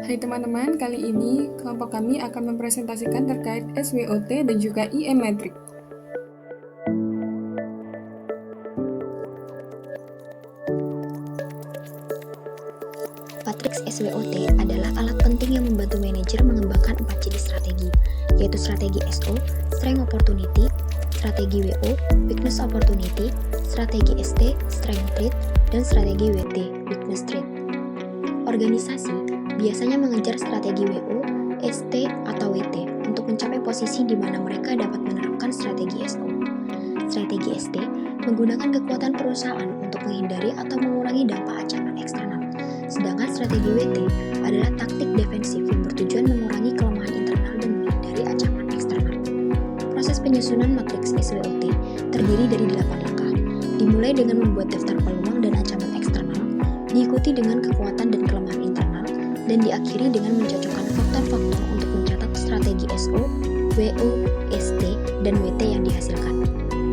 Hai teman-teman, kali ini kelompok kami akan mempresentasikan terkait SWOT dan juga IM Metric. Matriks SWOT adalah alat penting yang membantu manajer mengembangkan 4 jenis strategi, yaitu strategi SO, Strength Opportunity, strategi WO, Weakness Opportunity, strategi ST, Strength Trait, dan strategi WT, Weakness Trait. Organisasi biasanya mengejar strategi WO, ST, atau WT untuk mencapai posisi di mana mereka dapat menerapkan strategi SO. Strategi ST menggunakan kekuatan perusahaan untuk menghindari atau mengurangi dampak ancaman eksternal. Sedangkan strategi WT adalah taktik defensif yang bertujuan mengurangi kelemahan internal dan menghindari ancaman eksternal. Proses penyusunan matriks SWOT terdiri dari 8 langkah, dimulai dengan membuat daftar peluang dan ancaman eksternal, diikuti dengan kekuatan dan kelemahan internal, dan diakhiri dengan mencocokkan faktor-faktor untuk mencatat strategi SO, WO, ST, dan WT yang dihasilkan.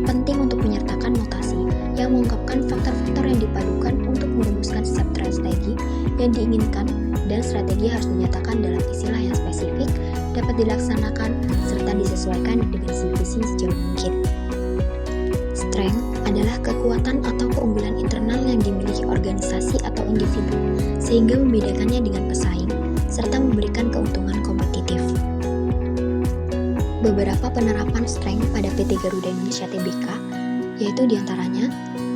Penting untuk menyertakan notasi yang mengungkapkan faktor-faktor yang dipadukan untuk merumuskan setiap strategi yang diinginkan, dan strategi harus dinyatakan dalam istilah yang spesifik, dapat dilaksanakan, serta disesuaikan dengan visi sejauh mungkin. Strength adalah kekuatan atau keunggulan internal yang dimiliki organisasi atau individu, sehingga membedakannya dengan pesaing, serta memberikan keuntungan kompetitif. Beberapa penerapan strength pada PT Garuda Indonesia Tbk, yaitu diantaranya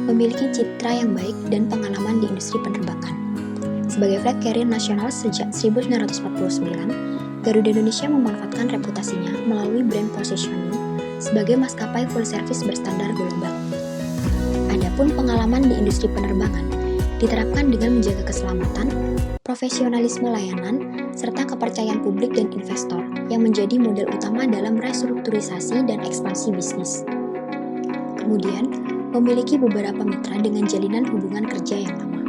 memiliki citra yang baik dan pengalaman di industri penerbangan. Sebagai flag carrier nasional sejak 1949, Garuda Indonesia memanfaatkan reputasinya melalui brand positioning sebagai maskapai full service berstandar global. Adapun pengalaman di industri penerbangan diterapkan dengan menjaga keselamatan, profesionalisme layanan, serta kepercayaan publik dan investor yang menjadi modal utama dalam restrukturisasi dan ekspansi bisnis. Kemudian, memiliki beberapa mitra dengan jalinan hubungan kerja yang lama.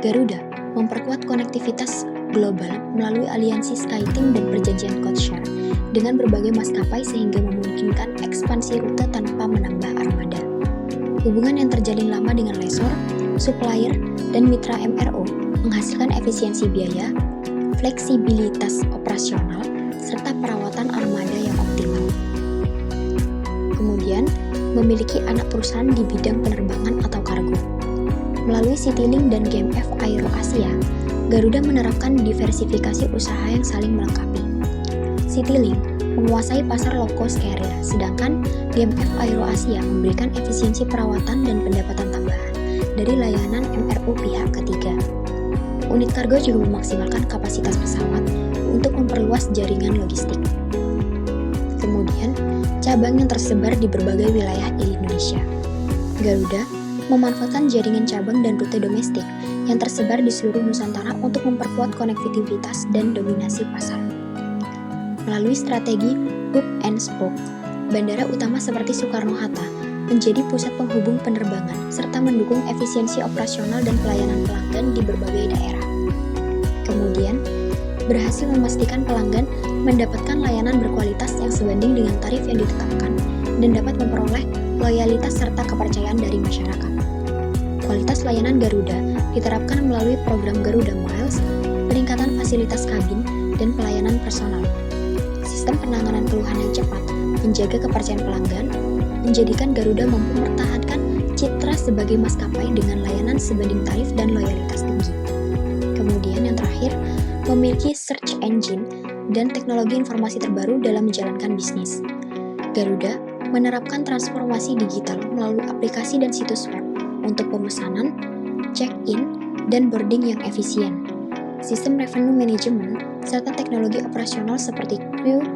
Garuda memperkuat konektivitas global melalui aliansi SkyTeam dan perjanjian codeshare dengan berbagai maskapai sehingga memungkinkan ekspansi rute tanpa menambah armada. Hubungan yang terjalin lama dengan lessor, supplier, dan mitra MRO menghasilkan efisiensi biaya, fleksibilitas operasional, serta perawatan armada yang optimal. Kemudian, memiliki anak perusahaan di bidang penerbangan atau kargo. Melalui Citylink dan GMF Aero Asia, Garuda menerapkan diversifikasi usaha yang saling melengkapi. Citylink menguasai pasar low-cost carrier, sedangkan GMF Aero Asia memberikan efisiensi perawatan dan pendapatan tambahan dari layanan MRO pihak ketiga. Unit kargo juga memaksimalkan kapasitas pesawat untuk memperluas jaringan logistik. Kemudian, cabang yang tersebar di berbagai wilayah di Indonesia. Garuda memanfaatkan jaringan cabang dan rute domestik yang tersebar di seluruh Nusantara untuk memperkuat konektivitas dan dominasi pasar. Melalui strategi hub and spoke, bandara utama seperti Soekarno-Hatta menjadi pusat penghubung penerbangan serta mendukung efisiensi operasional dan pelayanan pelanggan di berbagai daerah. Kemudian, berhasil memastikan pelanggan mendapatkan layanan berkualitas yang sebanding dengan tarif yang ditetapkan dan dapat memperoleh loyalitas serta kepercayaan dari masyarakat. Kualitas layanan Garuda diterapkan melalui program Garuda Miles, peningkatan fasilitas kabin, dan pelayanan personal. Sistem penanganan keluhan yang cepat, menjaga kepercayaan pelanggan, menjadikan Garuda mampu mempertahankan citra sebagai maskapai dengan layanan sebanding tarif dan loyalitas tinggi. Kemudian yang terakhir, memiliki search engine dan teknologi informasi terbaru dalam menjalankan bisnis. Garuda menerapkan transformasi digital melalui aplikasi dan situs web untuk pemesanan, check-in, dan boarding yang efisien. Sistem revenue management serta teknologi operasional seperti queue,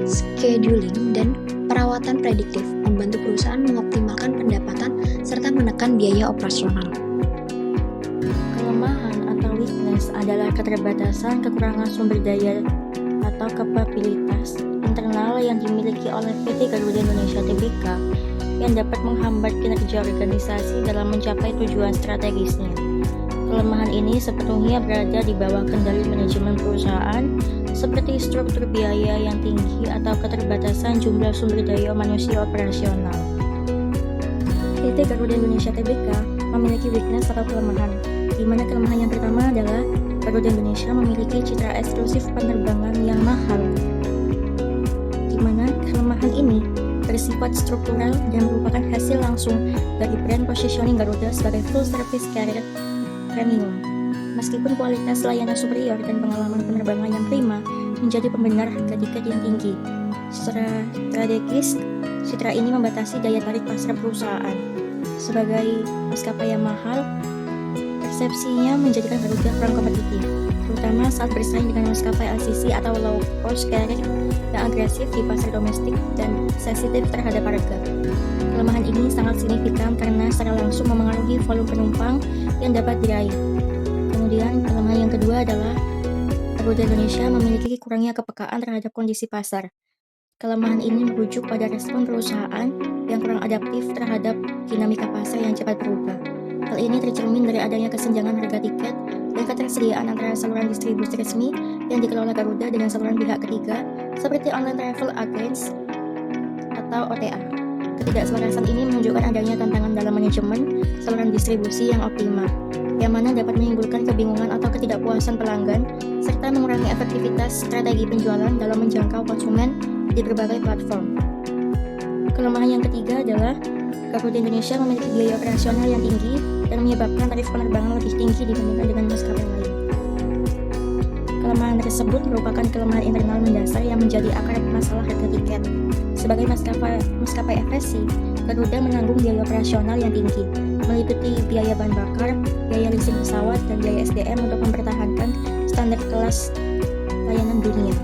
scheduling, dan perawatan prediktif membantu perusahaan mengoptimalkan pendapatan serta menekan biaya operasional. Kelemahan atau weakness adalah keterbatasan, kekurangan sumber daya atau kapabilitas internal yang dimiliki oleh PT Garuda Indonesia Tbk yang dapat menghambat kinerja organisasi dalam mencapai tujuan strategisnya. Kelemahan ini sepenuhnya berada di bawah kendali manajemen perusahaan, seperti struktur biaya yang tinggi atau keterbatasan jumlah sumber daya manusia operasional. PT Garuda Indonesia Tbk memiliki weakness atau kelemahan, di mana kelemahan yang pertama adalah Garuda Indonesia memiliki citra eksklusif penerbangan yang mahal, di mana kelemahan ini bersifat struktural dan merupakan hasil langsung dari brand positioning Garuda sebagai full service carrier premium. Meskipun kualitas layanan superior dan pengalaman penerbangan yang prima menjadi pembenar harga tiket yang tinggi, secara strategis, citra ini membatasi daya tarik pasar perusahaan. Sebagai maskapai yang mahal, persepsinya menjadikan Garuda kurang kompetitif, terutama saat bersaing dengan maskapai LCC atau low cost carrier yang agresif di pasar domestik dan sensitif terhadap harga. Kelemahan ini sangat signifikan karena secara langsung memengaruhi volume penumpang yang dapat diraih. Kemudian, kelemahan yang kedua adalah Garuda Indonesia memiliki kurangnya kepekaan terhadap kondisi pasar. Kelemahan ini merujuk pada respon perusahaan yang kurang adaptif terhadap dinamika pasar yang cepat berubah. Hal ini tercermin dari adanya kesenjangan harga tiket dan ketersediaan antara saluran distribusi resmi yang dikelola Garuda dengan saluran pihak ketiga seperti online travel agents atau OTA. Ketidakselarasan ini menunjukkan adanya tantangan dalam manajemen saluran distribusi yang optimal, yang mana dapat menimbulkan kebingungan atau ketidakpuasan pelanggan, serta mengurangi efektivitas strategi penjualan dalam menjangkau konsumen di berbagai platform. Kelemahan yang ketiga adalah Garuda Indonesia memiliki biaya operasional yang tinggi dan menyebabkan tarif penerbangan lebih tinggi dibandingkan dengan maskapai lain. Kelemahan tersebut merupakan kelemahan internal mendasar yang menjadi akar masalah harga tiket. Sebagai maskapai aviasi, Garuda menanggung biaya operasional yang tinggi, meliputi biaya bahan bakar, biaya leasing pesawat, dan biaya SDM untuk mempertahankan standar kelas layanan dunia.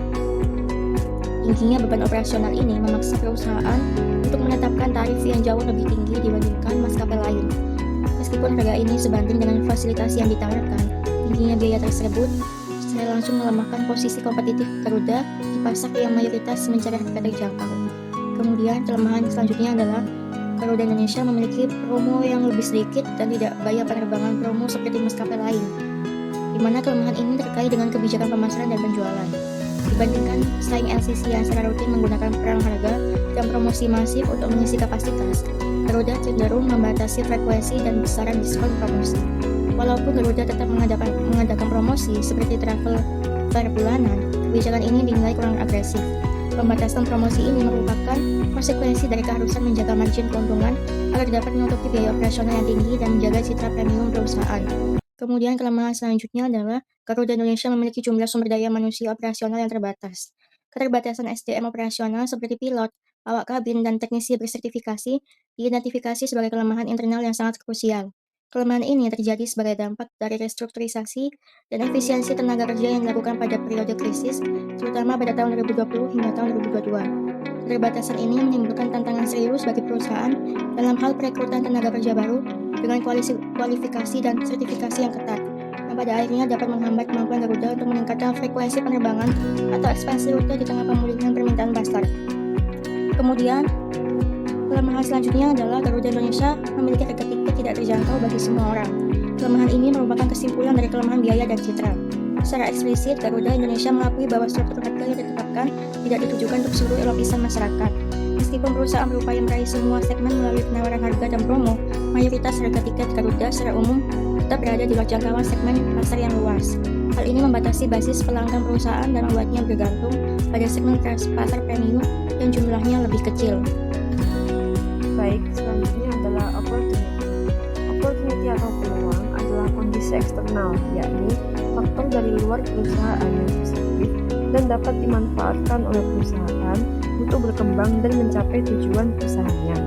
Tingginya beban operasional ini memaksa perusahaan untuk menetapkan tarif yang jauh lebih tinggi dibandingkan maskapai lain. Meskipun harga ini sebanding dengan fasilitas yang ditawarkan, tingginya biaya tersebut secara langsung melemahkan posisi kompetitif Garuda di pasar yang mayoritas mencari harga terjangkau. Kemudian kelemahan selanjutnya adalah Garuda Indonesia memiliki promo yang lebih sedikit dan tidak bayar penerbangan promo seperti maskapai lain, di mana kelemahan ini terkait dengan kebijakan pemasaran dan penjualan. Dibandingkan pesaing LCC yang secara rutin menggunakan perang harga dan promosi masif untuk mengisi kapasitas, Garuda cenderung membatasi frekuensi dan besaran diskon promosi. Walaupun Garuda tetap mengadakan promosi seperti travel fair bulanan, kebijakan ini dinilai kurang agresif. Pembatasan promosi ini merupakan konsekuensi dari keharusan menjaga margin keuntungan agar dapat menutupi biaya operasional yang tinggi dan menjaga citra premium perusahaan. Kemudian kelemahan selanjutnya adalah Garuda Indonesia memiliki jumlah sumber daya manusia operasional yang terbatas. Keterbatasan SDM operasional seperti pilot, awak kabin, dan teknisi bersertifikasi diidentifikasi sebagai kelemahan internal yang sangat krusial. Kelemahan ini terjadi sebagai dampak dari restrukturisasi dan efisiensi tenaga kerja yang dilakukan pada periode krisis, terutama pada tahun 2020 hingga tahun 2022. Keterbatasan ini menimbulkan tantangan serius bagi perusahaan dalam hal perekrutan tenaga kerja baru dengan kualifikasi dan sertifikasi yang ketat, yang pada akhirnya dapat menghambat kemampuan Garuda untuk meningkatkan frekuensi penerbangan atau ekspansi rute di tengah pemulihan permintaan pasar. Kemudian, kelemahan selanjutnya adalah Garuda Indonesia memiliki harga tiket tidak terjangkau bagi semua orang. Kelemahan ini merupakan kesimpulan dari kelemahan biaya dan citra. Secara eksplisit, Garuda Indonesia mengakui bahwa struktur harga yang ditetapkan tidak ditujukan untuk seluruh lapisan masyarakat. Meskipun perusahaan berupaya meraih semua segmen melalui penawaran harga dan promo, mayoritas harga tiket Garuda secara umum tetap berada di luar jangkauan segmen pasar yang luas. Hal ini membatasi basis pelanggan perusahaan dan membuatnya bergantung pada segmen pasar premium yang jumlahnya lebih kecil. Baik, selanjutnya adalah opportunity. Opportunity atau peluang adalah kondisi eksternal, yakni faktor dari luar perusahaan yang positif dan dapat dimanfaatkan oleh perusahaan untuk berkembang dan mencapai tujuan usahanya.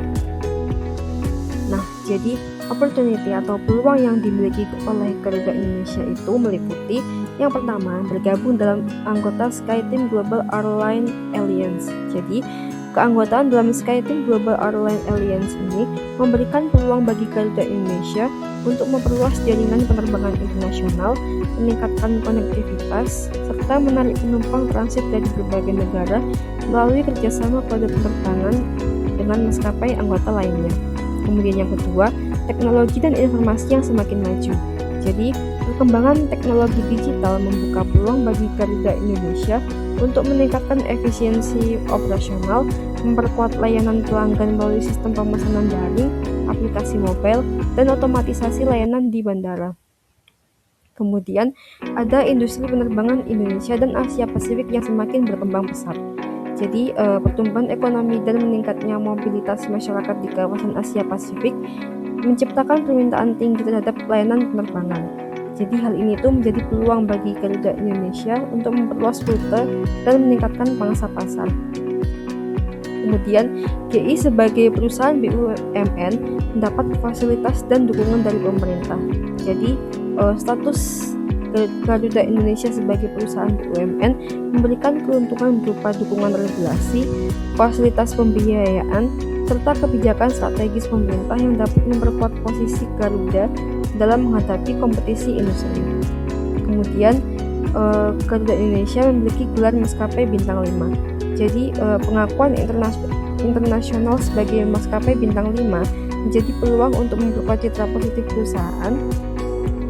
Nah, jadi opportunity atau peluang yang dimiliki oleh Garuda Indonesia itu meliputi yang pertama, bergabung dalam anggota SkyTeam Global Airline Alliance. Jadi, keanggotaan dalam SkyTeam Global Airline Alliance ini memberikan peluang bagi Garuda Indonesia untuk memperluas jaringan penerbangan internasional, meningkatkan konektivitas, serta menarik penumpang transit dari berbagai negara melalui kerjasama kode penerbangan dengan maskapai anggota lainnya. Kemudian yang kedua, teknologi dan informasi yang semakin maju. Jadi, perkembangan teknologi digital membuka peluang bagi Garuda Indonesia untuk meningkatkan efisiensi operasional, memperkuat layanan pelanggan melalui sistem pemesanan daring, aplikasi mobile, dan otomatisasi layanan di bandara. Kemudian ada industri penerbangan Indonesia dan Asia Pasifik yang semakin berkembang pesat. Jadi pertumbuhan ekonomi dan meningkatnya mobilitas masyarakat di kawasan Asia Pasifik menciptakan permintaan tinggi terhadap pelayanan penerbangan. Jadi hal ini tuh menjadi peluang bagi Garuda Indonesia untuk memperluas rute dan meningkatkan pangsa pasar. Kemudian GI sebagai perusahaan BUMN mendapat fasilitas dan dukungan dari pemerintah. Jadi status Garuda Indonesia sebagai perusahaan BUMN memberikan keuntungan berupa dukungan regulasi, fasilitas pembiayaan, serta kebijakan strategis pemerintah yang dapat memperkuat posisi Garuda dalam menghadapi kompetisi industri. Kemudian Garuda Indonesia memiliki gelar maskapai bintang 5. Jadi pengakuan internasional sebagai maskapai bintang 5 menjadi peluang untuk memperkuat citra positif perusahaan,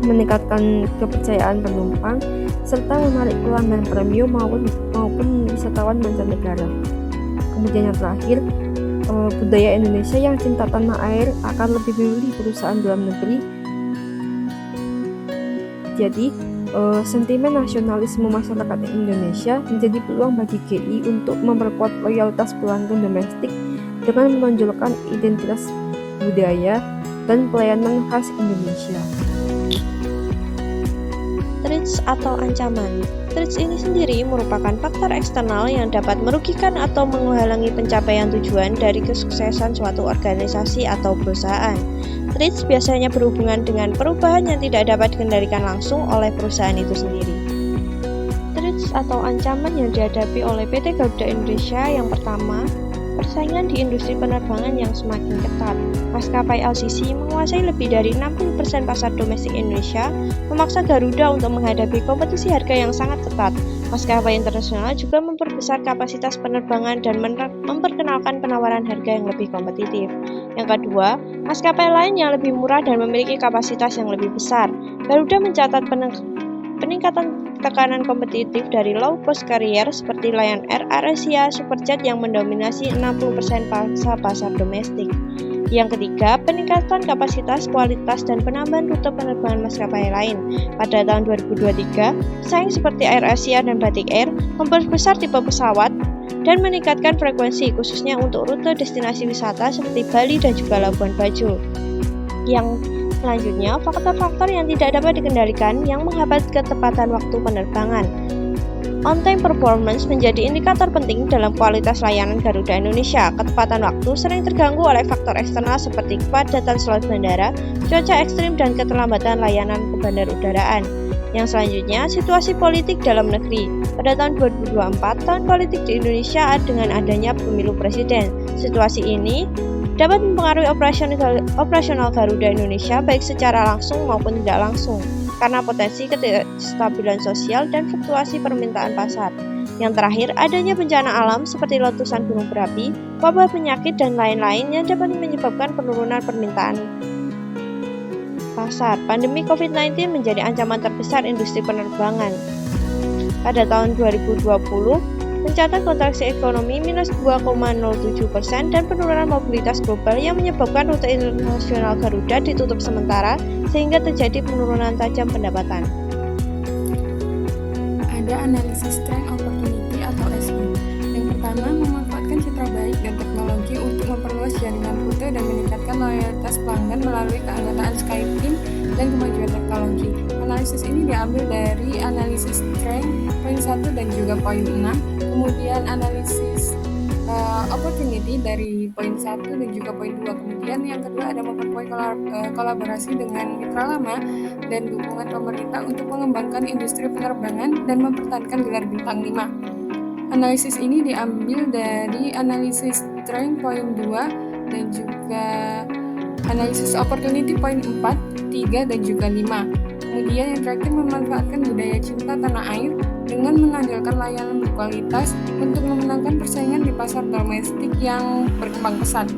meningkatkan kepercayaan penumpang, serta menarik pelanggan premium maupun wisatawan mancanegara. Kemudian yang terakhir, budaya Indonesia yang cinta tanah air akan lebih memilih perusahaan dalam negeri. Jadi sentimen nasionalisme masyarakat Indonesia menjadi peluang bagi GI untuk memperkuat loyalitas pelanggan domestik dengan menonjolkan identitas budaya dan pelayanan khas Indonesia. Threats atau ancaman. Threats ini sendiri merupakan faktor eksternal yang dapat merugikan atau menghalangi pencapaian tujuan dari kesuksesan suatu organisasi atau perusahaan. Threats biasanya berhubungan dengan perubahan yang tidak dapat dikendalikan langsung oleh perusahaan itu sendiri. Threats atau ancaman yang dihadapi oleh PT Garuda Indonesia yang pertama, persaingan di industri penerbangan yang semakin ketat. Maskapai LCC menguasai lebih dari 60% pasar domestik Indonesia, memaksa Garuda untuk menghadapi kompetisi harga yang sangat ketat. Maskapai internasional juga memperbesar kapasitas penerbangan dan memperkenalkan penawaran harga yang lebih kompetitif. Yang kedua, maskapai lain yang lebih murah dan memiliki kapasitas yang lebih besar. Garuda mencatat peningkatan tekanan kompetitif dari low cost carrier seperti Lion Air, AirAsia, Superjet yang mendominasi 60% pasar domestik. Yang ketiga, peningkatan kapasitas, kualitas, dan penambahan rute penerbangan maskapai lain. Pada tahun 2023, pesaing seperti AirAsia dan Batik Air memperbesar tipe pesawat dan meningkatkan frekuensi khususnya untuk rute destinasi wisata seperti Bali dan juga Labuan Bajo. Yang selanjutnya, faktor-faktor yang tidak dapat dikendalikan yang menghambat ketepatan waktu penerbangan. On-time performance menjadi indikator penting dalam kualitas layanan Garuda Indonesia. Ketepatan waktu sering terganggu oleh faktor eksternal seperti kepadatan slot bandara, cuaca ekstrim, dan keterlambatan layanan ke bandar udaraan. Yang selanjutnya, situasi politik dalam negeri. Pada tahun 2024, tahun politik di Indonesia dengan adanya pemilu presiden. Situasi ini dapat mempengaruhi operasional Garuda Indonesia baik secara langsung maupun tidak langsung, karena potensi ketidakstabilan sosial dan fluktuasi permintaan pasar. Yang terakhir, adanya bencana alam seperti letusan gunung berapi, wabah penyakit, dan lain-lain yang dapat menyebabkan penurunan permintaan pasar. Pandemi COVID-19 menjadi ancaman terbesar industri penerbangan. Pada tahun 2020, mencatat kontraksi ekonomi minus 2,07% dan penurunan mobilitas global yang menyebabkan rute internasional Garuda ditutup sementara sehingga terjadi penurunan tajam pendapatan. Ada analisis trend opportunity atau SO. Yang pertama, memanfaatkan citra baik dan teknologi untuk memperluas jaringan rute dan meningkatkan loyalitas pelanggan melalui keanggotaan SkyTeam dan kemajuan teknologi. Analisis ini diambil dari analisis trend poin 1 dan juga poin 6, kemudian analisis opportunity dari poin 1 dan juga poin 2. Kemudian yang kedua ada memperkuat kolaborasi dengan mitra lama dan dukungan pemerintah untuk mengembangkan industri penerbangan dan mempertahankan gelar bintang 5. Analisis ini diambil dari analisis trend poin 2 dan juga analisis opportunity poin 4, 3, dan juga 5. Kemudian yang terakhir memanfaatkan budaya cinta tanah air dengan menonjolkan layanan berkualitas untuk memenangkan persaingan di pasar domestik yang berkembang pesat.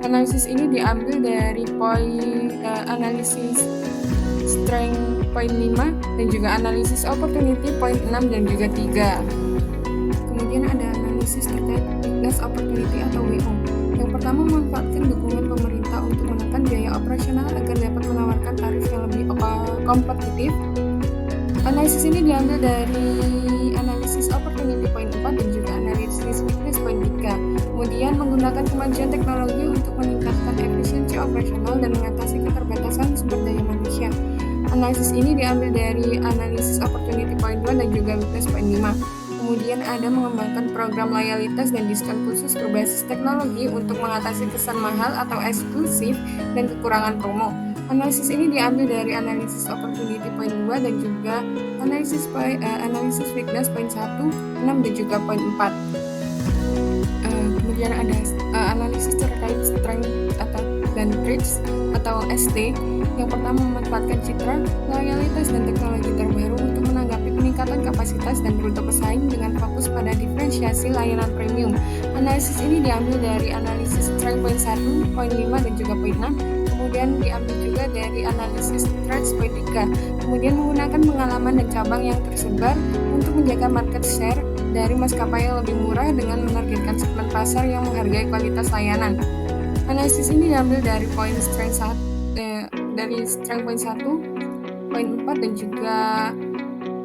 Analisis ini diambil dari poin analisis strength poin 5 dan juga analisis opportunity poin 6 dan juga 3. Kemudian ada analisis terkait business opportunity atau WO. Yang pertama, memanfaatkan dukungan pemerintah untuk menekan biaya operasional agar dapat menawarkan tarif yang lebih kompetitif. Analisis ini diambil dari analisis opportunity point 4 dan juga analisis weakness point 3. Kemudian menggunakan kemajuan teknologi untuk meningkatkan efisiensi operasional dan mengatasi keterbatasan sumber daya manusia. Analisis ini diambil dari analisis opportunity point 2 dan juga weakness point 5. Kemudian ada mengembangkan program loyalitas dan diskon khusus berbasis teknologi untuk mengatasi kesan mahal atau eksklusif dan kekurangan promo. Analisis ini diambil dari analisis opportunity point 2 dan juga analisis weakness point 1, 6 dan juga point 4. Kemudian ada analisis terkait strength dan traits atau ST. Yang pertama memanfaatkan citra, loyalitas dan teknologi terbaru untuk menanggapi peningkatan kapasitas dan rute pesaing dengan fokus pada diferensiasi layanan premium. Analisis ini diambil dari analisis strength point 1, point 5 dan juga point 6. Kemudian diambil juga dari analisis threats point 3. Kemudian menggunakan pengalaman dan cabang yang tersebar untuk menjaga market share dari maskapai yang lebih murah dengan menargetkan segmen pasar yang menghargai kualitas layanan. Analisis ini diambil dari strength point 1, point 4 dan juga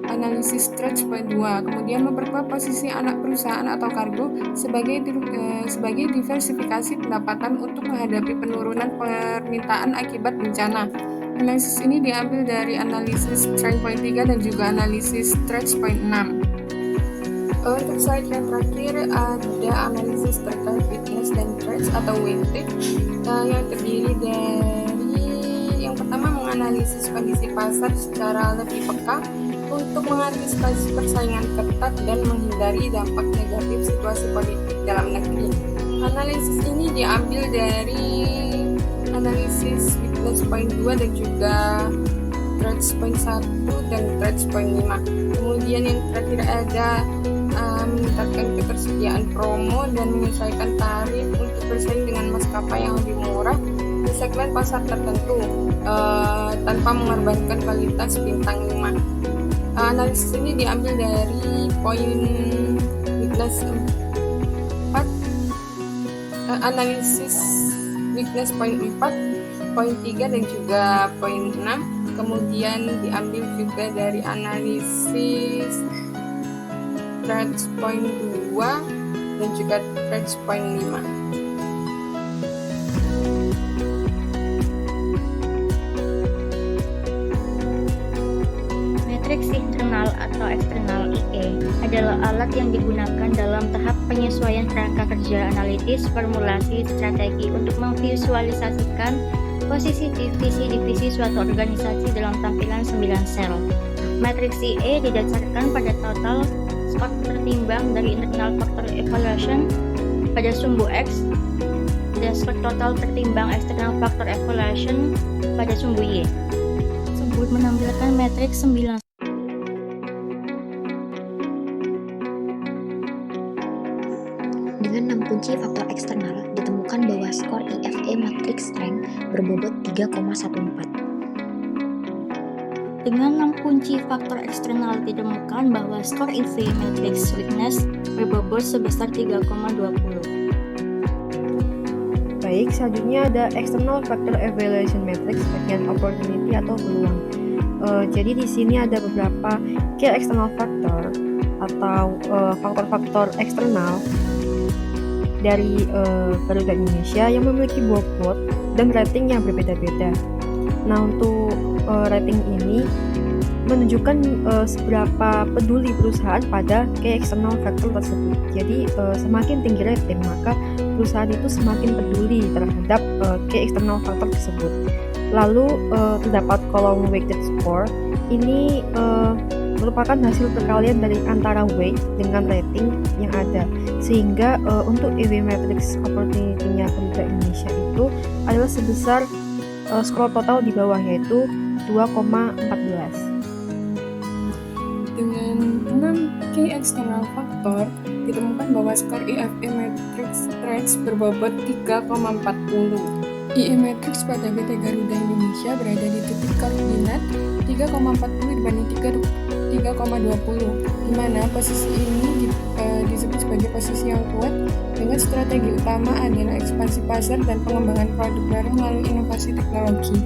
analisis threats point 2. Kemudian memperkuat posisi anak perusahaan atau kargo sebagai diversifikasi pendapatan untuk menghadapi penurunan permintaan akibat bencana. Analisis ini diambil dari analisis strength point 3 dan juga analisis threats point 6. Untuk slide yang terakhir ada analisis terkait weakness dan threats atau WT yang terdiri dari yang pertama menganalisis kondisi pasar secara lebih peka untuk mengantisipasi persaingan ketat dan menghindari dampak negatif situasi politik dalam negeri. Analisis ini diambil dari analisis weakness point 2 dan juga threats point 1 dan threats point 5. Kemudian yang terakhir ada meningkatkan ketersediaan promo dan menyesuaikan tarif untuk bersaing dengan maskapai yang lebih murah di segmen pasar tertentu tanpa mengorbankan kualitas bintang 5. Analisis ini diambil dari poin weakness 4, analisis weakness point 4, poin 3 dan juga poin 6. Kemudian diambil juga dari analisis threats point 2 dan juga threats point 5. Matriks internal atau eksternal IE adalah alat yang digunakan dalam tahap penyesuaian kerangka kerja analitis formulasi strategi untuk memvisualisasikan posisi divisi-divisi suatu organisasi dalam tampilan 9 sel. Matriks IE didasarkan pada total skor tertimbang dari internal factor evaluation pada sumbu X dan skor total tertimbang external factor evaluation pada sumbu Y. Tersebut menampilkan matriks 9. Dengan 6 kunci faktor eksternal, ditemukan bahwa skor IFE matrix strength berbobot 3,14. Dengan 6 kunci faktor eksternal ditemukan bahwa skor IFE matrix weakness berbobot sebesar 3,20. Baik, selanjutnya ada external factor evaluation matrix bagian opportunity atau peluang. Jadi di sini ada beberapa key external factor atau faktor-faktor eksternal dari Garuda Indonesia yang memiliki bobot dan rating yang berbeda-beda. Nah, untuk rating ini menunjukkan seberapa peduli perusahaan pada key external factor tersebut. Jadi semakin tinggi rating, maka perusahaan itu semakin peduli terhadap key external factor tersebut. Lalu terdapat kolom weighted score. Ini merupakan hasil perkalian dari antara weight dengan rating yang ada, sehingga untuk EW matrix opportunity-nya Garuda Indonesia itu adalah sebesar skor total di bawah, yaitu 2,14. Dengan 6 key external factor ditemukan bahwa skor IFE matrix threats berbobot 3,40. IE matrix pada PT Garuda Indonesia berada di titik koordinat 3,40 dibanding 3,20, di mana posisi ini disebut sebagai posisi yang kuat dengan strategi utama adalah ekspansi pasar dan pengembangan produk baru melalui inovasi teknologi.